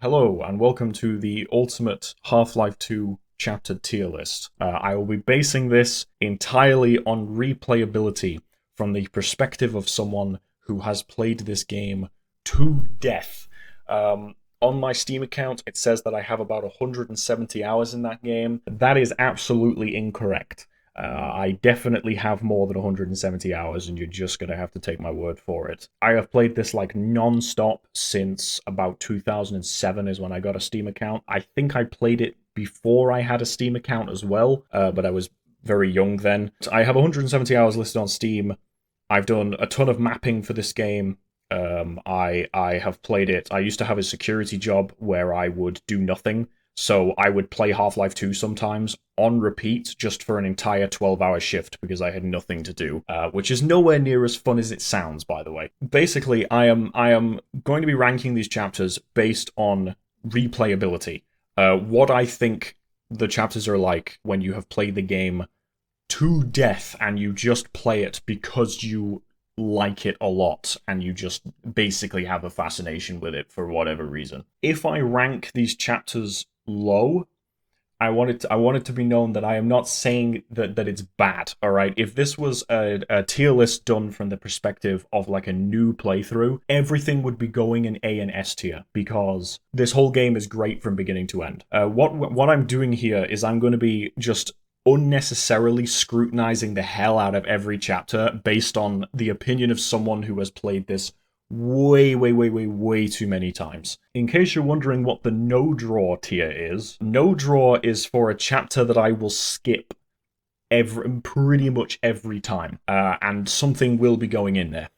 Hello, and welcome to the Ultimate Half-Life 2 Chapter tier list. I will be basing this entirely on replayability from the perspective of someone who has played this game to death. On my Steam account, it says that I have about 170 hours in that game. That is absolutely incorrect. I definitely have more than 170 hours, and you're just going to have to take my word for it. I have played this like non-stop since about 2007 is when I got a Steam account. I think I played it before I had a Steam account as well, but I was very young then. I have 170 hours listed on Steam. I've done a ton of mapping for this game. I have played it. I used to have a security job where I would do nothing. So I would play Half-Life 2 sometimes on repeat just for an entire 12-hour shift because I had nothing to do, which is nowhere near as fun as it sounds, by the way. Basically, I am going to be ranking these chapters based on replayability. What I think the chapters are like when you have played the game to death and you just play it because you like it a lot and you just basically have a fascination with it for whatever reason. If I rank these chapters low, I want it to be known that I am not saying that it's bad, alright? If this was a tier list done from the perspective of like a new playthrough, everything would be going in A and S tier, because this whole game is great from beginning to end. What I'm doing here is I'm going to be just unnecessarily scrutinizing the hell out of every chapter based on the opinion of someone who has played this way too many times. In case you're wondering what the no draw tier is, no draw is for a chapter that I will skip pretty much every time, and something will be going in there.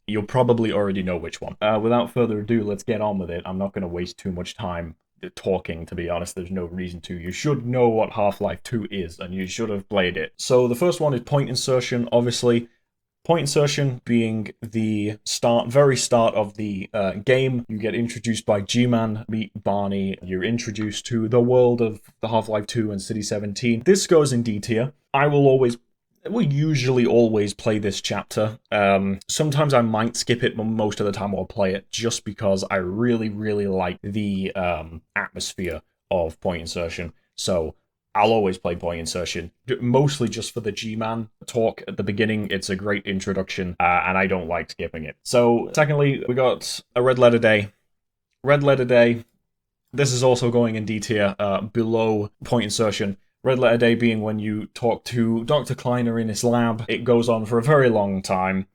You'll probably already know which one. Without further ado, let's get on with it. I'm not going to waste too much time talking, to be honest. There's no reason to. You should know what Half-Life 2 is, and you should have played it. So the first one is point insertion, obviously. Point insertion being the very start of the game. You get introduced by G-Man, meet Barney. You're introduced to the world of the Half-Life 2 and City 17. This goes in D tier. I will usually always play this chapter. Sometimes I might skip it, but most of the time I'll play it just because I really like the atmosphere of point insertion. So I'll always play point insertion, mostly just for the G-Man talk at the beginning. It's a great introduction, and I don't like skipping it. So, secondly, we got a Red Letter Day. Red Letter Day, this is also going in D tier, below point insertion. Red Letter Day being when you talk to Dr. Kleiner in his lab. It goes on for a very long time,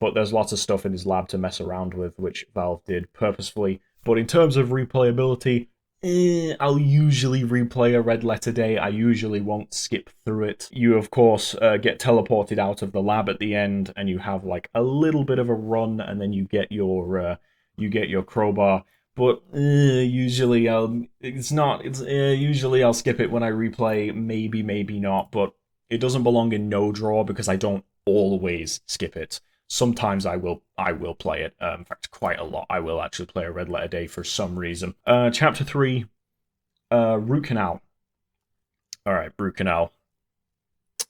but there's lots of stuff in his lab to mess around with, which Valve did purposefully. But in terms of replayability, I'll usually replay a Red Letter Day. I usually won't skip through it. You, of course, get teleported out of the lab at the end, and you have like a little bit of a run, and then you get your crowbar. But usually I'll skip it when I replay. Maybe not. But it doesn't belong in no draw because I don't always skip it. Sometimes I will play it. In fact, quite a lot. I will actually play a Red Letter Day for some reason. Chapter 3, Root Canal. Alright, Root Canal.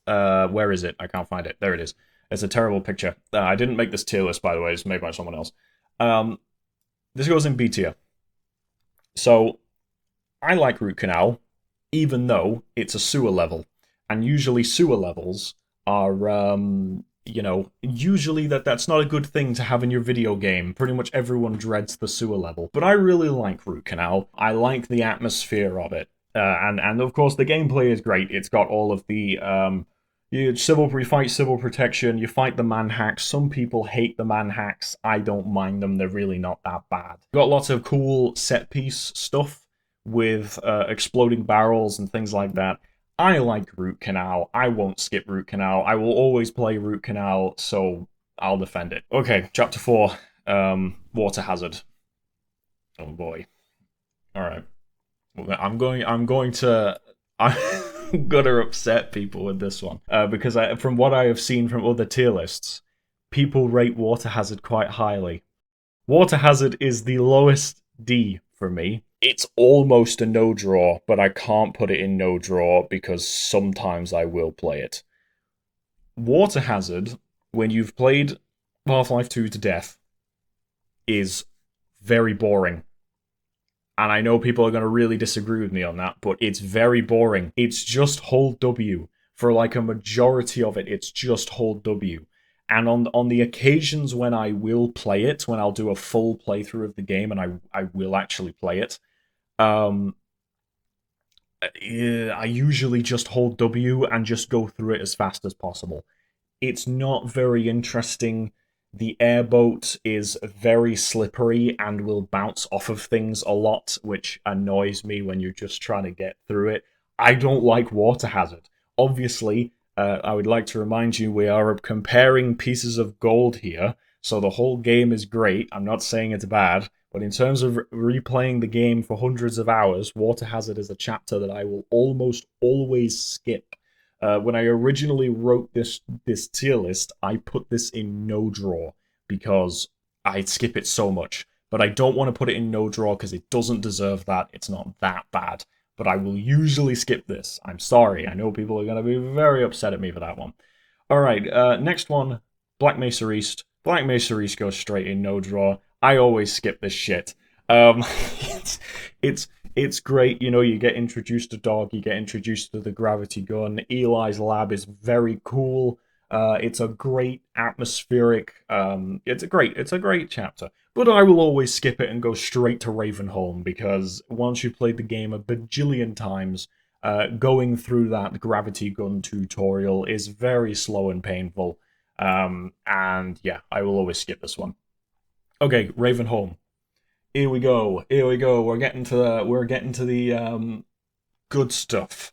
Where is it? I can't find it. There it is. It's a terrible picture. I didn't make this tier list, by the way. It's made by someone else. This goes in B tier. So, I like Root Canal, even though it's a sewer level. And usually sewer levels are, usually that's not a good thing to have in your video game. Pretty much everyone dreads the sewer level. But I really like Root Canal. I like the atmosphere of it. And of course, the gameplay is great. It's got all of the, you fight civil protection, you fight the manhacks. Some people hate the manhacks. I don't mind them. They're really not that bad. Got lots of cool set-piece stuff with exploding barrels and things like that. I like Root Canal. I won't skip Root Canal. I will always play Root Canal, so I'll defend it. Okay, Chapter 4, Water Hazard. Oh boy. Alright. I'm going to upset people with this one. Because from what I have seen from other tier lists, people rate Water Hazard quite highly. Water Hazard is the lowest D for me. It's almost a no draw, but I can't put it in no draw because sometimes I will play it. Water Hazard, when you've played Half-Life 2 to death, is very boring. And I know people are going to really disagree with me on that, but it's very boring. It's just hold W. For like a majority of it, it's just hold W. And on the occasions when I will play it, when I'll do a full playthrough of the game and I will actually play it, I usually just hold W and just go through it as fast as possible. It's not very interesting. The airboat is very slippery and will bounce off of things a lot, which annoys me when you're just trying to get through it. I don't like water hazard. Obviously, I would like to remind you we are comparing pieces of gold here, so the whole game is great. I'm not saying it's bad, but in terms of replaying the game for hundreds of hours, water hazard is a chapter that I will almost always skip. When I originally wrote this tier list, I put this in no draw because I skip it so much. But I don't want to put it in no draw because it doesn't deserve that. It's not that bad. But I will usually skip this. I'm sorry. I know people are going to be very upset at me for that one. All right, next one, Black Mesa East. Black Mesa East goes straight in no draw. I always skip this shit. It's great, you know, you get introduced to Dog, you get introduced to the gravity gun. Eli's lab is very cool. It's a great atmospheric, it's a great chapter. But I will always skip it and go straight to Ravenholm, because once you've played the game a bajillion times, going through that gravity gun tutorial is very slow and painful. And yeah, I will always skip this one. Okay, Ravenholm. Here we go. Here we go. We're getting to the good stuff.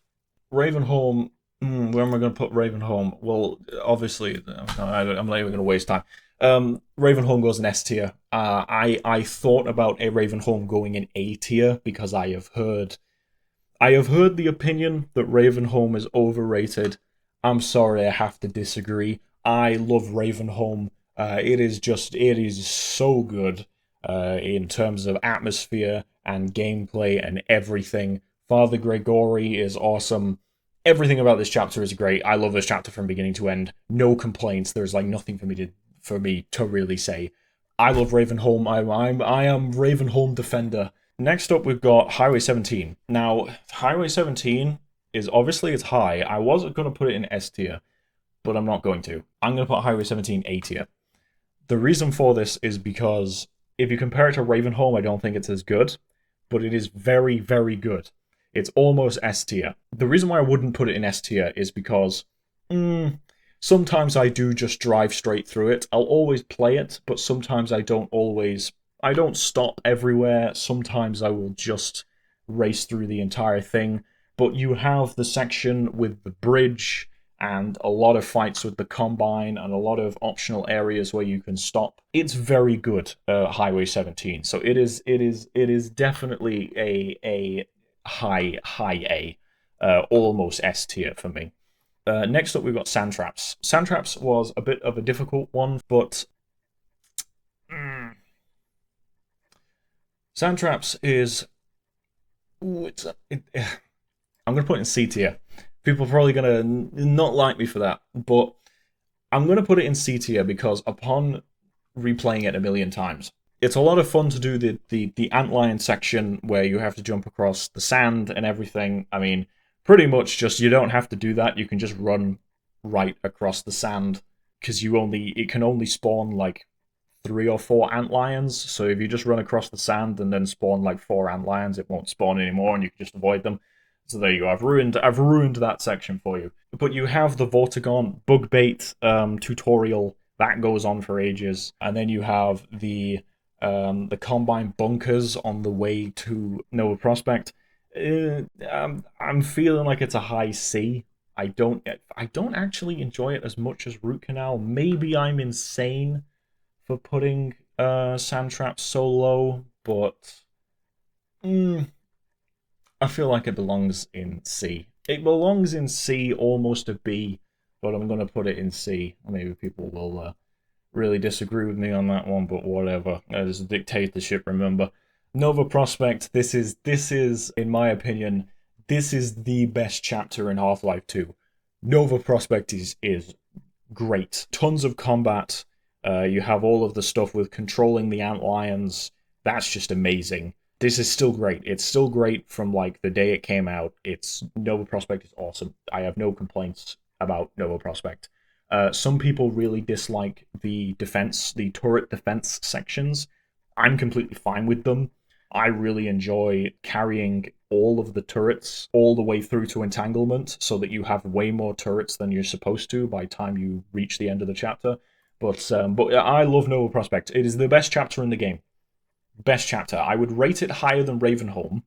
Ravenholm. Where am I going to put Ravenholm? Well, obviously, I'm not even going to waste time. Ravenholm goes in S tier. I thought about a Ravenholm going in A tier because I have heard the opinion that Ravenholm is overrated. I'm sorry, I have to disagree. I love Ravenholm. It is so good. In terms of atmosphere and gameplay and everything. Father Gregory is awesome. Everything about this chapter is great. I love this chapter from beginning to end. No complaints. There's like nothing for me to really say. I love Ravenholm. I am Ravenholm defender. Next up, we've got Highway 17. Now, Highway 17 is obviously it's high. I wasn't going to put it in S tier, but I'm not going to. I'm going to put Highway 17 A tier. The reason for this is because if you compare it to Ravenholm, I don't think it's as good, but it is very, very good. It's almost S tier. The reason why I wouldn't put it in S tier is because sometimes I do just drive straight through it. I'll always play it, but sometimes I don't stop everywhere. Sometimes I will just race through the entire thing. But you have the section with the bridge and a lot of fights with the Combine and a lot of optional areas where you can stop. It's very good, Highway 17. So it is definitely a high A, almost S tier for me. Next up, we've got Sandtraps. Sandtraps was a bit of a difficult one, but Sandtraps is I'm going to put it in C tier. People are probably going to not like me for that, but I'm going to put it in C tier because upon replaying it a million times, it's a lot of fun to do the antlion section where you have to jump across the sand and everything. I mean, pretty much just you don't have to do that. You can just run right across the sand because it can only spawn like 3 or 4 antlions. So if you just run across the sand and then spawn like 4 antlions, it won't spawn anymore and you can just avoid them. So there you go. I've ruined that section for you. But you have the Vortigaunt bug bait tutorial that goes on for ages, and then you have the Combine bunkers on the way to Nova Prospekt. I'm feeling like it's a high C. I don't actually enjoy it as much as Root Canal. Maybe I'm insane for putting Sandtraps so low, but I feel like it belongs in C. It belongs in C, almost a B, but I'm going to put it in C. Maybe people will really disagree with me on that one, but whatever. There's a dictatorship, remember. Nova Prospekt, this is, in my opinion, this is the best chapter in Half-Life 2. Nova Prospekt is great. Tons of combat. You have all of the stuff with controlling the antlions. That's just amazing. this is still great. It's still great from like the day it came out. It's Nova Prospekt is awesome. I have no complaints about Nova Prospekt. Some people really dislike the turret defense sections. I'm completely fine with them. I really enjoy carrying all of the turrets all the way through to Entanglement so that you have way more turrets than you're supposed to by the time you reach the end of the chapter. But I love Nova Prospekt. It is the best chapter in the game. Best chapter. I would rate it higher than Ravenholm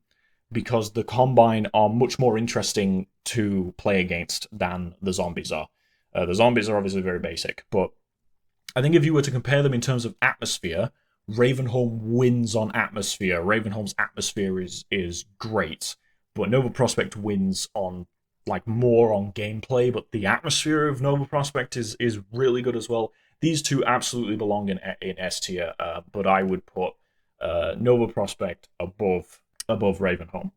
because the Combine are much more interesting to play against than the zombies are. The zombies are obviously very basic, but I think if you were to compare them in terms of atmosphere, Ravenholm wins on atmosphere. Ravenholm's atmosphere is great, but Nova Prospekt wins on like more on gameplay. But the atmosphere of Nova Prospekt is really good as well. These two absolutely belong in S tier, but I would put Nova Prospekt above Ravenholm.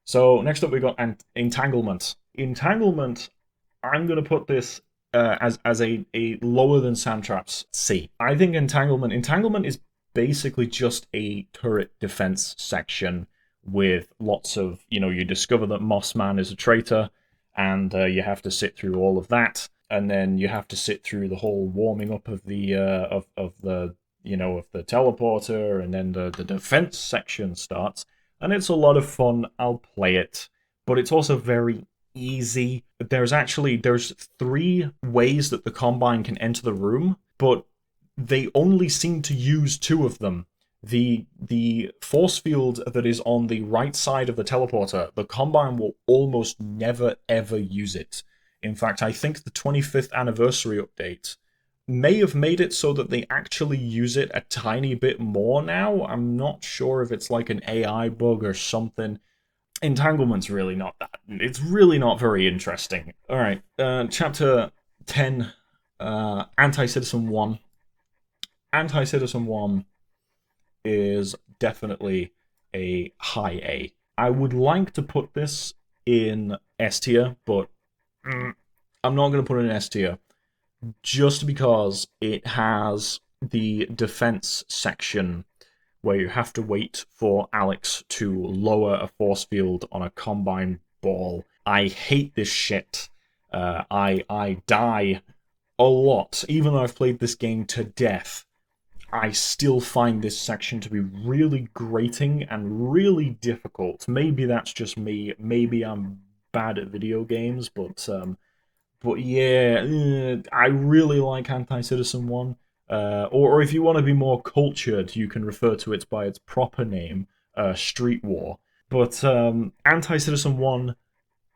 So next up we got Entanglement. Entanglement, I'm gonna put this as a lower than Sandtraps C. I think Entanglement is basically just a turret defense section with lots of, you discover that Mossman is a traitor, and you have to sit through all of that, and then you have to sit through the whole warming up of the of the of the teleporter, and then the defense section starts, and it's a lot of fun. I'll play it, but it's also very easy. There's 3 ways that the Combine can enter the room, but they only seem to use 2 of them. The force field that is on the right side of the teleporter, the Combine will almost never ever use it. In fact, I think the 25th anniversary update may have made it so that they actually use it a tiny bit more now. I'm not sure if it's like an AI bug or something. Entanglement's really not that. It's really not very interesting. Alright, chapter 10, Anticitizen One. Anticitizen One is definitely a high A. I would like to put this in S tier, but I'm not going to put it in S tier just because it has the defense section where you have to wait for Alex to lower a force field on a Combine ball. I hate this shit. I die a lot. Even though I've played this game to death, I still find this section to be really grating and really difficult. Maybe that's just me. Maybe I'm bad at video games, but yeah, I really like Anticitizen One. Or if you want to be more cultured, you can refer to it by its proper name, Street War. But Anticitizen One,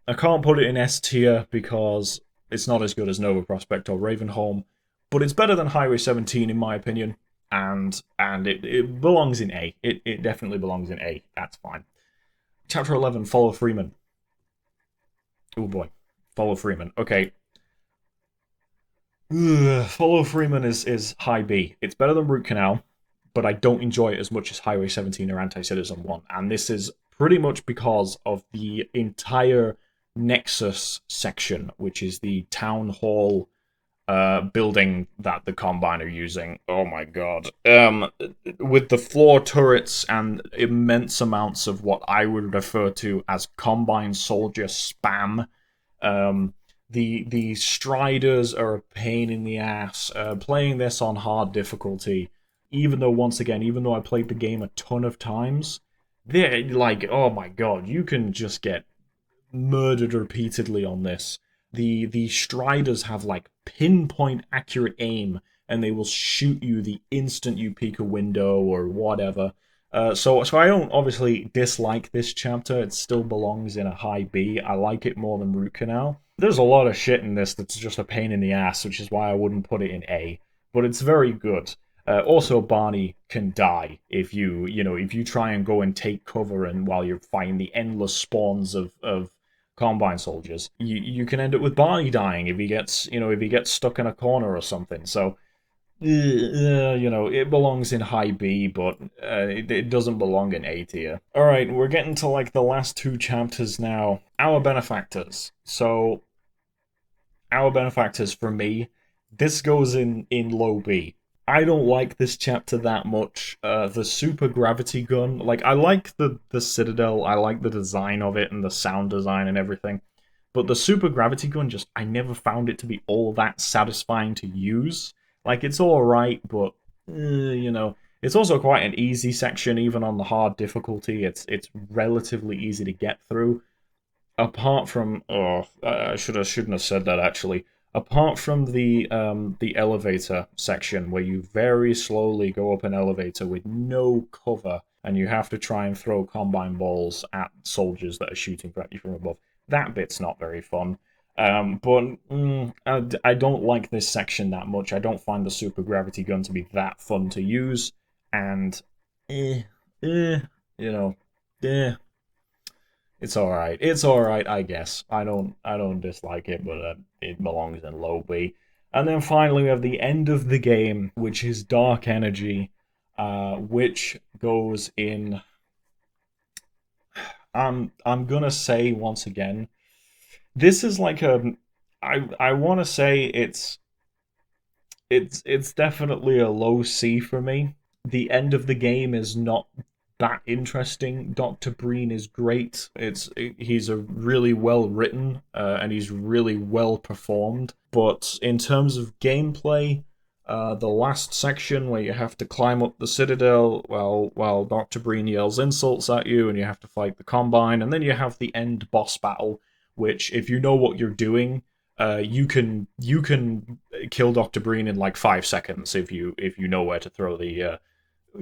I can't put it in S tier because it's not as good as Nova Prospekt or Ravenholm, but it's better than Highway 17 in my opinion, and it belongs in A. It definitely belongs in A. That's fine. Chapter 11, Follow Freeman. Oh boy. Follow Freeman. Okay. Follow Freeman is high B. It's better than Root Canal, but I don't enjoy it as much as Highway 17 or Anticitizen One. And this is pretty much because of the entire Nexus section, which is the town hall building that the Combine are using. Oh my god. With the floor turrets and immense amounts of what I would refer to as Combine soldier spam. The Striders are a pain in the ass. Playing this on hard difficulty, even though I played the game a ton of times, they're like, oh my god, you can just get murdered repeatedly on this. The Striders have like pinpoint accurate aim, and they will shoot you the instant you peek a window or whatever. So I don't obviously dislike this chapter. It still belongs in a high B. I like it more than Root Canal. There's a lot of shit in this that's just a pain in the ass, which is why I wouldn't put it in A. But it's very good. Also, Barney can die if you try and go and take cover, and while you're fighting the endless spawns of Combine soldiers, you can end up with Barney dying if he gets stuck in a corner or something. So it belongs in high B, but it doesn't belong in A tier. Alright, we're getting to like the last 2 chapters now. Our Benefactors. So, Our Benefactors, for me, this goes in low B. I don't like this chapter that much. The super gravity gun, like I like the Citadel, I like the design of it and the sound design and everything, but the super gravity gun just I never found it to be all that satisfying to use. Like it's all right, but it's also quite an easy section even on the hard difficulty. It's relatively easy to get through apart from I shouldn't have said that actually. Apart from the elevator section where you very slowly go up an elevator with no cover and you have to try and throw combine balls at soldiers that are shooting at you from above. That bit's not very fun. I don't like this section that much. I don't find the super gravity gun to be that fun to use, and eh, eh, you know, eh. It's all right. It's all right, I guess. I don't dislike it, but it belongs in low B. And then finally we have the end of the game, which is Dark Energy, which goes in. I'm gonna say once again, this is like a. I want to say it's definitely a low C for me. The end of the game is not that interesting. Dr. Breen is great. He's a really well written and he's really well performed. But in terms of gameplay, the last section where you have to climb up the citadel while Dr. Breen yells insults at you and you have to fight the Combine, and then you have the end boss battle, which if you know what you're doing, you can kill Dr. Breen in like 5 seconds if you know where to throw the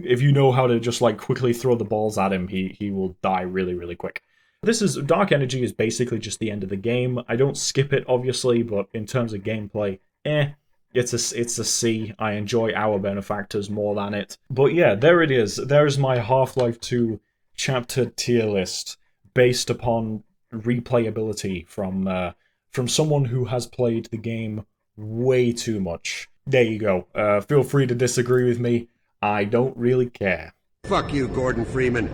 if you know how to just like quickly throw the balls at him, he will die really, really quick. This is Dark Energy is basically just the end of the game. I don't skip it obviously, but in terms of gameplay, it's a C. I enjoy our Benefactors more than it. But yeah, there it is. There's my Half-Life 2 chapter tier list based upon replayability from someone who has played the game way too much. There you go. Feel free to disagree with me. I don't really care. Fuck you, Gordon Freeman.